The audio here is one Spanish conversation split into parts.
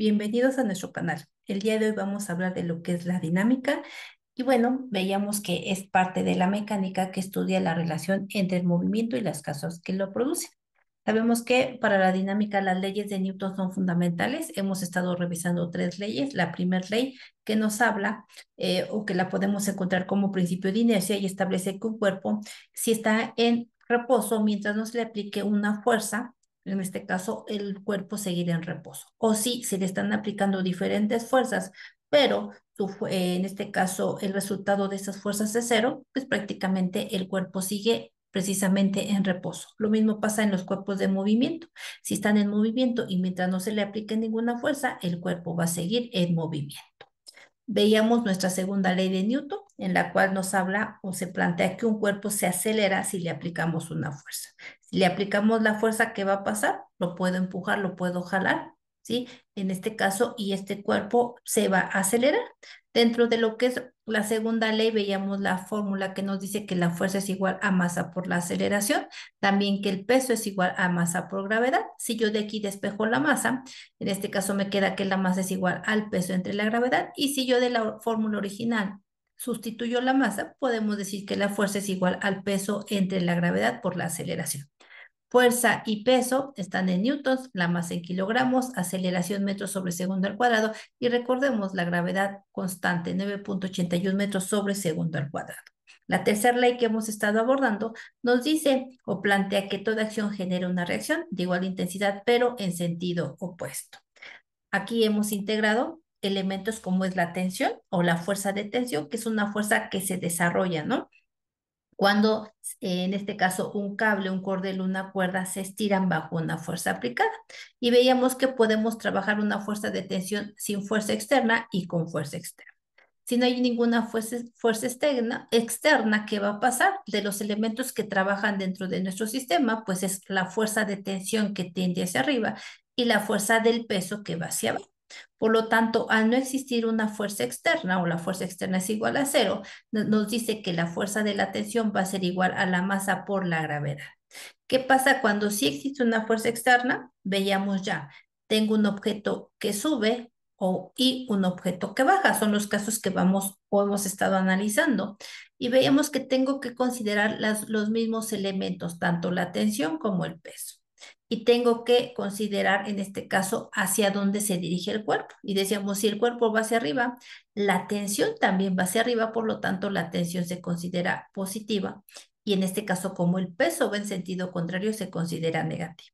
bienvenidos a nuestro canal. El día de hoy vamos a hablar de lo que es la dinámica y bueno, veíamos que es parte de la mecánica que estudia la relación entre el movimiento y las causas que lo producen. Sabemos que para la dinámica las leyes de Newton son fundamentales. Hemos estado revisando tres leyes. La primera ley que nos habla o que la podemos encontrar como principio de inercia y establece que un cuerpo si está en reposo mientras no se le aplique una fuerza, en este caso el cuerpo seguirá en reposo. O si se le están aplicando diferentes fuerzas, pero en este caso el resultado de esas fuerzas es cero, pues prácticamente el cuerpo sigue precisamente en reposo. Lo mismo pasa en los cuerpos de movimiento. Si están en movimiento y mientras no se le aplique ninguna fuerza, el cuerpo va a seguir en movimiento. Veíamos nuestra segunda ley de Newton, en la cual nos habla o se plantea que un cuerpo se acelera si le aplicamos una fuerza. Si le aplicamos la fuerza, ¿qué va a pasar? Lo puedo empujar, lo puedo jalar, ¿sí? En este caso, y este cuerpo se va a acelerar. Dentro de lo que es la segunda ley, veíamos la fórmula que nos dice que la fuerza es igual a masa por la aceleración, también que el peso es igual a masa por gravedad. Si yo de aquí despejo la masa, en este caso me queda que la masa es igual al peso entre la gravedad, y si yo de la fórmula original sustituyo la masa, podemos decir que la fuerza es igual al peso entre la gravedad por la aceleración. Fuerza y peso están en newtons, la masa en kilogramos, aceleración metros sobre segundo al cuadrado y recordemos la gravedad constante 9,81 metros sobre segundo al cuadrado. La tercera ley que hemos estado abordando nos dice o plantea que toda acción genera una reacción de igual intensidad pero en sentido opuesto. Aquí hemos integrado elementos como es la tensión o la fuerza de tensión, que es una fuerza que se desarrolla, ¿no? Cuando en este caso un cable, un cordel, una cuerda se estiran bajo una fuerza aplicada. Y veíamos que podemos trabajar una fuerza de tensión sin fuerza externa y con fuerza externa. Si no hay ninguna fuerza externa, ¿qué va a pasar? De los elementos que trabajan dentro de nuestro sistema, pues es la fuerza de tensión que tiende hacia arriba y la fuerza del peso que va hacia abajo. Por lo tanto, al no existir una fuerza externa o la fuerza externa es igual a cero, nos dice que la fuerza de la tensión va a ser igual a la masa por la gravedad. ¿Qué pasa cuando sí existe una fuerza externa? Veíamos ya, tengo un objeto que sube y un objeto que baja. Son los casos que vamos o hemos estado analizando. Y veíamos que tengo que considerar los mismos elementos, tanto la tensión como el peso. Y tengo que considerar en este caso hacia dónde se dirige el cuerpo. Y decíamos, si el cuerpo va hacia arriba, la tensión también va hacia arriba, por lo tanto la tensión se considera positiva. Y en este caso, como el peso va en sentido contrario, se considera negativa.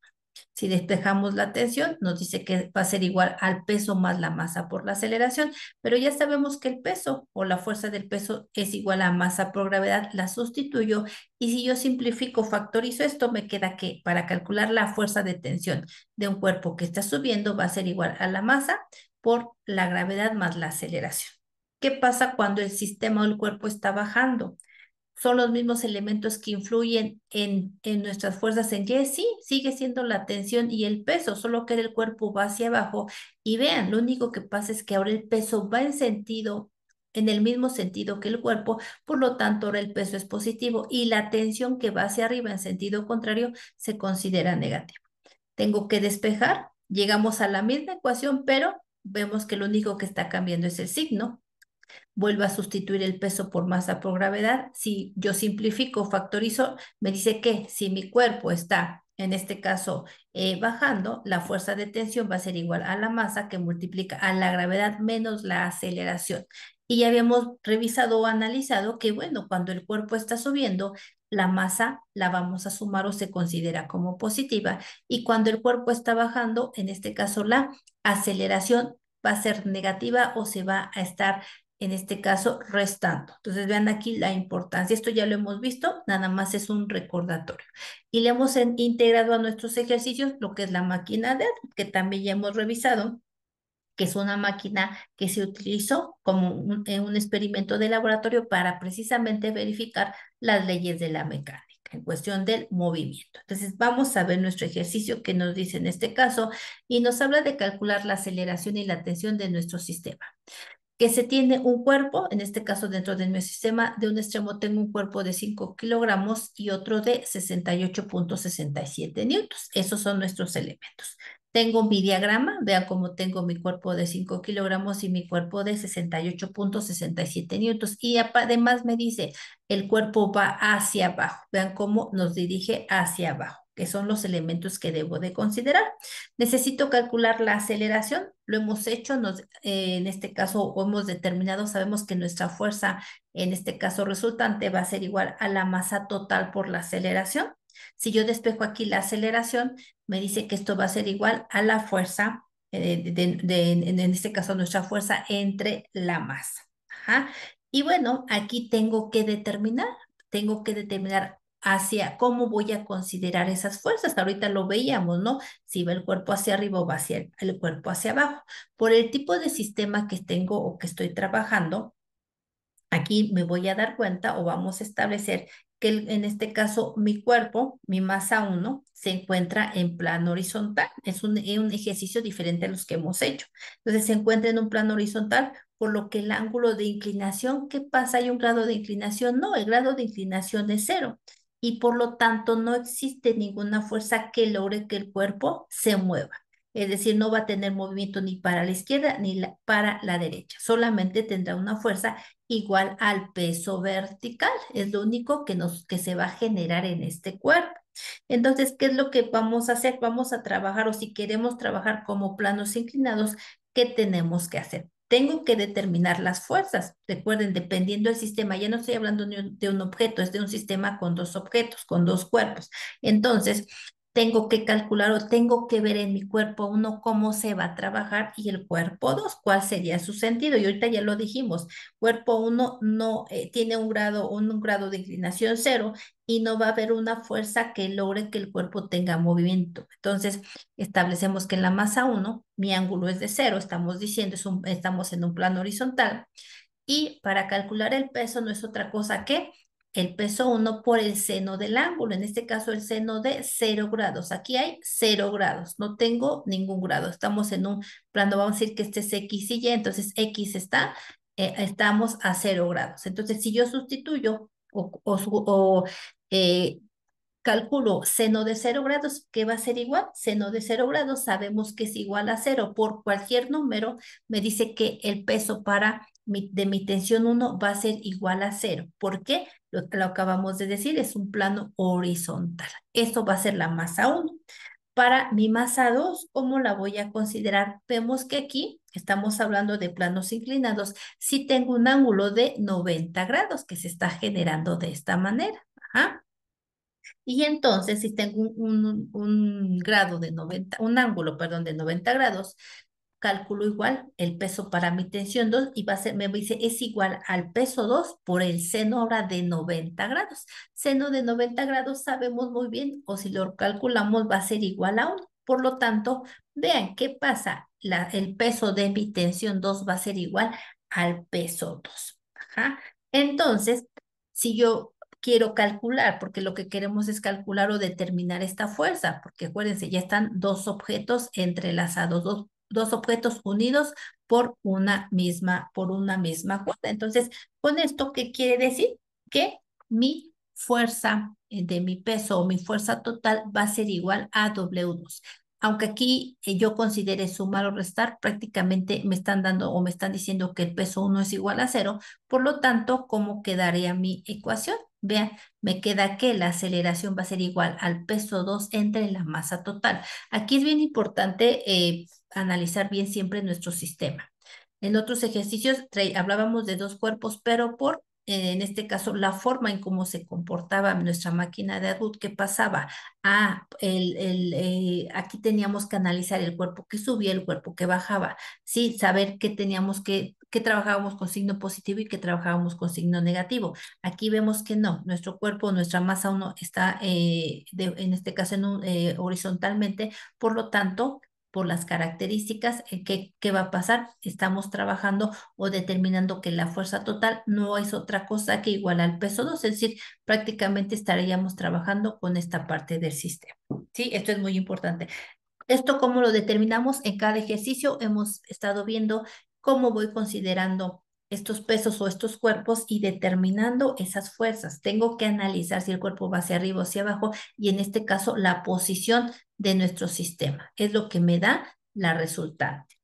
Si despejamos la tensión, nos dice que va a ser igual al peso más la masa por la aceleración, pero ya sabemos que el peso o la fuerza del peso es igual a masa por gravedad, la sustituyo y si yo simplifico, factorizo esto, me queda que para calcular la fuerza de tensión de un cuerpo que está subiendo va a ser igual a la masa por la gravedad más la aceleración. ¿Qué pasa cuando el sistema o el cuerpo está bajando? Son los mismos elementos que influyen en nuestras fuerzas en Y, sí, sigue siendo la tensión y el peso, solo que el cuerpo va hacia abajo. Y vean, lo único que pasa es que ahora el peso va en el mismo sentido que el cuerpo, por lo tanto ahora el peso es positivo y la tensión que va hacia arriba en sentido contrario se considera negativa. Tengo que despejar, llegamos a la misma ecuación, pero vemos que lo único que está cambiando es el signo. Vuelvo a sustituir el peso por masa por gravedad. Si yo simplifico, factorizo, me dice que si mi cuerpo está, en este caso, bajando, la fuerza de tensión va a ser igual a la masa que multiplica a la gravedad menos la aceleración. Y ya habíamos revisado o analizado que, bueno, cuando el cuerpo está subiendo, la masa la vamos a sumar o se considera como positiva. Y cuando el cuerpo está bajando, en este caso, la aceleración va a ser negativa o se va a estar en este caso restando. Entonces vean aquí la importancia. Esto ya lo hemos visto, nada más es un recordatorio. Y le hemos integrado a nuestros ejercicios lo que es la máquina de que también ya hemos revisado, que es una máquina que se utilizó como en un experimento de laboratorio para precisamente verificar las leyes de la mecánica en cuestión del movimiento. Entonces vamos a ver nuestro ejercicio que nos dice en este caso y nos habla de calcular la aceleración y la tensión de nuestro sistema que se tiene un cuerpo, en este caso dentro de nuestro sistema, de un extremo tengo un cuerpo de 5 kilogramos y otro de 68,67 newtons. Esos son nuestros elementos. Tengo mi diagrama, vean cómo tengo mi cuerpo de 5 kilogramos y mi cuerpo de 68,67 newtons. Y además me dice, el cuerpo va hacia abajo. Vean cómo nos dirige hacia abajo, que son los elementos que debo de considerar. Necesito calcular la aceleración. Lo hemos hecho, en este caso hemos determinado, sabemos que nuestra fuerza, en este caso resultante, va a ser igual a la masa total por la aceleración. Si yo despejo aquí la aceleración, me dice que esto va a ser igual a la fuerza, en este caso nuestra fuerza entre la masa. Ajá. Y bueno, aquí tengo que determinar hacia cómo voy a considerar esas fuerzas. Ahorita lo veíamos, ¿no? Si va el cuerpo hacia arriba o va hacia el cuerpo hacia abajo. Por el tipo de sistema que tengo o que estoy trabajando, aquí me voy a dar cuenta o vamos a establecer que en este caso mi cuerpo, mi masa uno, se encuentra en plano horizontal. Es un ejercicio diferente a los que hemos hecho. Entonces se encuentra en un plano horizontal, por lo que el ángulo de inclinación, ¿qué pasa? ¿Hay un grado de inclinación? No, el grado de inclinación es cero. Y por lo tanto no existe ninguna fuerza que logre que el cuerpo se mueva. Es decir, no va a tener movimiento ni para la izquierda ni para la derecha. Solamente tendrá una fuerza igual al peso vertical. Es lo único que se va a generar en este cuerpo. Entonces, ¿qué es lo que vamos a hacer? Vamos a trabajar, o si queremos trabajar como planos inclinados, ¿qué tenemos que hacer? Tengo que determinar las fuerzas. Recuerden, dependiendo del sistema, ya no estoy hablando de un objeto, es de un sistema con dos objetos, con dos cuerpos. Entonces, tengo que calcular o tengo que ver en mi cuerpo uno cómo se va a trabajar y el cuerpo dos, cuál sería su sentido. Y ahorita ya lo dijimos, cuerpo uno no tiene un grado de inclinación cero y no va a haber una fuerza que logre que el cuerpo tenga movimiento. Entonces, establecemos que en la masa uno, mi ángulo es de cero, estamos diciendo, estamos en un plano horizontal. Y para calcular el peso no es otra cosa que el peso uno por el seno del ángulo, en este caso el seno de 0 grados. Aquí hay 0 grados, no tengo ningún grado. Estamos en un plano, vamos a decir que este es X y Y, entonces X estamos a 0 grados. Entonces, si yo sustituyo eh, calculo seno de 0 grados, ¿qué va a ser igual? Seno de 0 grados, sabemos que es igual a cero. Por cualquier número, me dice que el peso de mi tensión uno va a ser igual a cero. ¿Por qué? Lo acabamos de decir, es un plano horizontal. Esto va a ser la masa uno. Para mi masa 2, ¿cómo la voy a considerar? Vemos que aquí estamos hablando de planos inclinados. Si tengo un ángulo de 90 grados que se está generando de esta manera. Ajá. Y entonces, si tengo un grado de 90, un ángulo, perdón, de 90 grados, calculo igual el peso para mi tensión 2 y va a ser, me dice, es igual al peso 2 por el seno ahora de 90 grados. Seno de 90 grados sabemos muy bien, o si lo calculamos, va a ser igual a 1. Por lo tanto, vean qué pasa. El peso de mi tensión 2 va a ser igual al peso 2. Ajá. Entonces, si yo quiero calcular, porque lo que queremos es calcular o determinar esta fuerza, porque acuérdense, ya están dos objetos entrelazados, dos objetos unidos por una misma cuerda. Entonces, con esto, ¿qué quiere decir? Que mi fuerza de mi peso o mi fuerza total va a ser igual a W2. Aunque aquí yo considere sumar o restar, prácticamente me están dando o me están diciendo que el peso 1 es igual a cero. Por lo tanto, ¿cómo quedaría mi ecuación? Vean, me queda que la aceleración va a ser igual al peso 2 entre la masa total. Aquí es bien importante analizar bien siempre nuestro sistema. En otros ejercicios hablábamos de dos cuerpos, pero en este caso, la forma en cómo se comportaba nuestra máquina de Adut, que pasaba aquí teníamos que analizar el cuerpo que subía, el cuerpo que bajaba, sí, saber que trabajábamos con signo positivo y que trabajábamos con signo negativo. Aquí vemos que no, nuestro cuerpo, nuestra masa uno está, en este caso, horizontalmente, por lo tanto, por las características, ¿qué va a pasar? Estamos trabajando o determinando que la fuerza total no es otra cosa que igual al peso 2, es decir, prácticamente estaríamos trabajando con esta parte del sistema. ¿Sí? Esto es muy importante. Esto, ¿cómo lo determinamos? En cada ejercicio hemos estado viendo cómo voy considerando estos pesos o estos cuerpos y determinando esas fuerzas. Tengo que analizar si el cuerpo va hacia arriba o hacia abajo y en este caso la posición de nuestro sistema. Es lo que me da la resultante.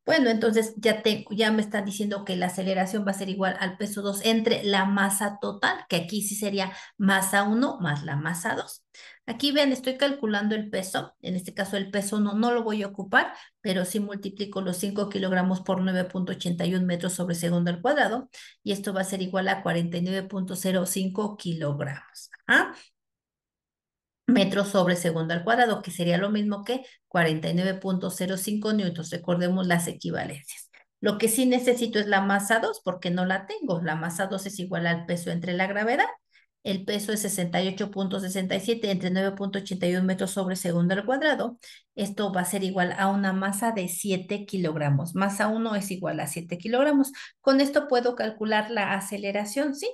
Bueno, entonces ya me están diciendo que la aceleración va a ser igual al peso 2 entre la masa total, que aquí sí sería masa 1 más la masa 2. Aquí ven, estoy calculando el peso. En este caso el peso no lo voy a ocupar, pero sí multiplico los 5 kilogramos por 9,81 metros sobre segundo al cuadrado y esto va a ser igual a 49,05 kilogramos. ¿Ah? Metros sobre segundo al cuadrado, que sería lo mismo que 49,05 newtons. Recordemos las equivalencias. Lo que sí necesito es la masa 2 porque no la tengo. La masa 2 es igual al peso entre la gravedad. El peso es 68,67 entre 9,81 metros sobre segundo al cuadrado. Esto va a ser igual a una masa de 7 kilogramos. Masa 1 es igual a 7 kilogramos. Con esto puedo calcular la aceleración, ¿sí?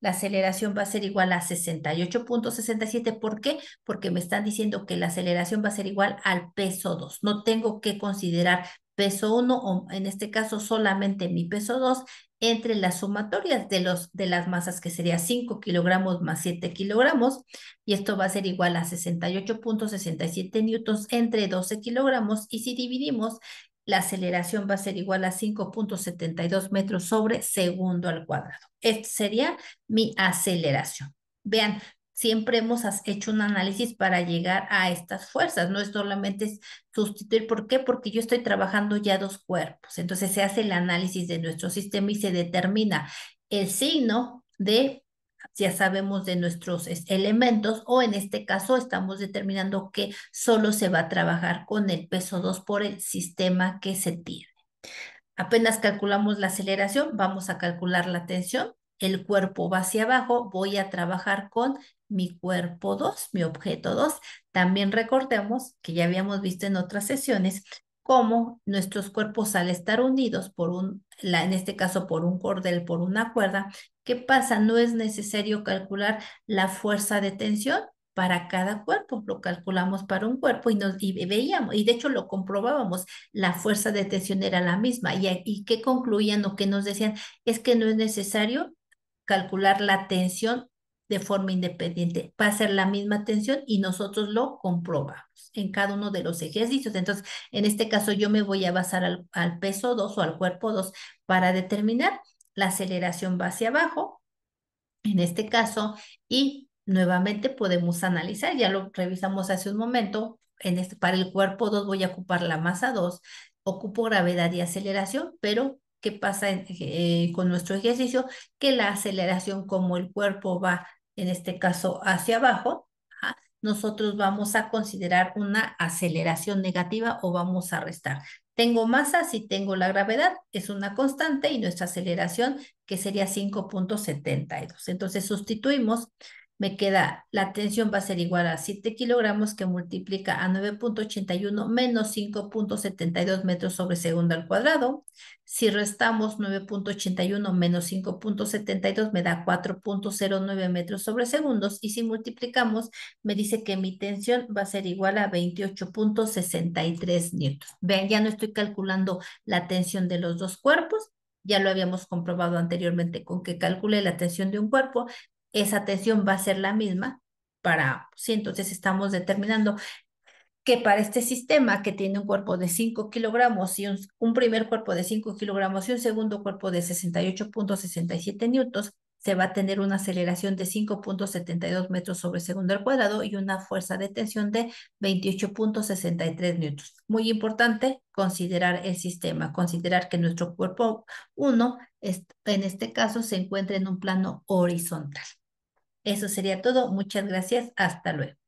La aceleración va a ser igual a 68,67. ¿Por qué? Porque me están diciendo que la aceleración va a ser igual al peso 2. No tengo que considerar peso 1 o en este caso solamente mi peso 2 entre las sumatorias de las masas que sería 5 kilogramos más 7 kilogramos y esto va a ser igual a 68,67 newtons entre 12 kilogramos y si dividimos la aceleración va a ser igual a 5,72 metros sobre segundo al cuadrado. Este sería mi aceleración. Vean, siempre hemos hecho un análisis para llegar a estas fuerzas, no es solamente sustituir. ¿Por qué? Porque yo estoy trabajando ya dos cuerpos. Entonces se hace el análisis de nuestro sistema y se determina el signo de, ya sabemos, de nuestros elementos, o en este caso estamos determinando que solo se va a trabajar con el peso 2 por el sistema que se tiene. Apenas calculamos la aceleración, vamos a calcular la tensión. El cuerpo va hacia abajo, voy a trabajar con mi cuerpo 2, mi objeto 2. También recordemos que ya habíamos visto en otras sesiones cómo nuestros cuerpos al estar unidos en este caso por un cordel, por una cuerda, ¿qué pasa? No es necesario calcular la fuerza de tensión para cada cuerpo, lo calculamos para un cuerpo y veíamos, y de hecho lo comprobábamos, la fuerza de tensión era la misma. ¿Y qué concluían o qué nos decían? Es que no es necesario calcular la tensión de forma independiente. Va a ser la misma tensión y nosotros lo comprobamos en cada uno de los ejercicios. Entonces, en este caso yo me voy a basar al peso 2 o al cuerpo 2 para determinar la aceleración va hacia abajo, en este caso, y nuevamente podemos analizar, ya lo revisamos hace un momento, para el cuerpo 2 voy a ocupar la masa 2, ocupo gravedad y aceleración, pero ¿qué pasa con nuestro ejercicio? Que la aceleración, como el cuerpo va, en este caso, hacia abajo, ¿ah? Nosotros vamos a considerar una aceleración negativa o vamos a restar. Tengo masa, si tengo la gravedad, es una constante y nuestra aceleración que sería 5,72. Entonces sustituimos, me queda, la tensión va a ser igual a 7 kilogramos que multiplica a 9,81 menos 5,72 metros sobre segundo al cuadrado. Si restamos 9,81 menos 5,72 me da 4,09 metros sobre segundos y si multiplicamos me dice que mi tensión va a ser igual a 28,63 newtons. Vean, ya no estoy calculando la tensión de los dos cuerpos, ya lo habíamos comprobado anteriormente con que calcule la tensión de un cuerpo, esa tensión va a ser la misma para, sí, entonces estamos determinando que para este sistema que tiene un cuerpo de 5 kilogramos y un primer cuerpo de 5 kilogramos y un segundo cuerpo de 68,67 newtons, se va a tener una aceleración de 5,72 metros sobre segundo al cuadrado y una fuerza de tensión de 28,63 newtons. Muy importante considerar el sistema, considerar que nuestro cuerpo 1, en este caso, se encuentra en un plano horizontal. Eso sería todo. Muchas gracias. Hasta luego.